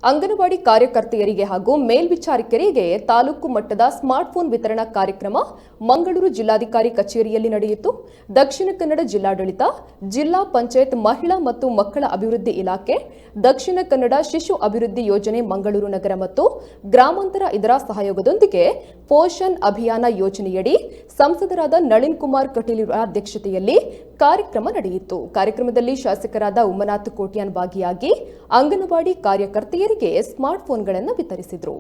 ಅಂಗನವಾಡಿ ಕಾರ್ಯಕರ್ತೆಯರಿಗೆ ಹಾಗೂ ಮೇಲ್ವಿಚಾರಕರಿಗೆ ತಾಲೂಕು ಮಟ್ಟದ ಸ್ಮಾರ್ಟ್ಫೋನ್ ವಿತರಣಾ ಕಾರ್ಯಕ್ರಮ ಮಂಗಳೂರು ಜಿಲ್ಲಾಧಿಕಾರಿ ಕಚೇರಿಯಲ್ಲಿ ನಡೆಯಿತು. ದಕ್ಷಿಣ ಕನ್ನಡ ಜಿಲ್ಲಾಡಳಿತ, ಜಿಲ್ಲಾ ಪಂಚಾಯತ್ ಮಹಿಳಾ ಮತ್ತು ಮಕ್ಕಳ ಅಭಿವೃದ್ಧಿ ಇಲಾಖೆ, ದಕ್ಷಿಣ ಕನ್ನಡ ಶಿಶು ಅಭಿವೃದ್ಧಿ ಯೋಜನೆ ಮಂಗಳೂರು ನಗರ ಮತ್ತು ಗ್ರಾಮಾಂತರ ಇದರ ಸಹಯೋಗದೊಂದಿಗೆ ಪೋಷಣ್ ಅಭಿಯಾನ ಯೋಜನೆಯಡಿ ಸಂಸದರಾದ ನಳಿನ್ ಕುಮಾರ್ ಕಟೀಲ್ ಅಧ್ಯಕ್ಷತೆಯಲ್ಲಿ ಕಾರ್ಯಕ್ರಮ ನಡೆಯಿತು. ಕಾರ್ಯಕ್ರಮದಲ್ಲಿ ಶಾಸಕರಾದ ಉಮ್ಮನಾಥ್ ಕೋಟ್ಯಾನ್ ಭಾಗಿಯಾಗಿ ಅಂಗನವಾಡಿ ಕಾರ್ಯಕರ್ತೆಯರಿಗೆ ಸ್ಮಾರ್ಟ್ಫೋನ್ಗಳನ್ನು ವಿತರಿಸಿದರು.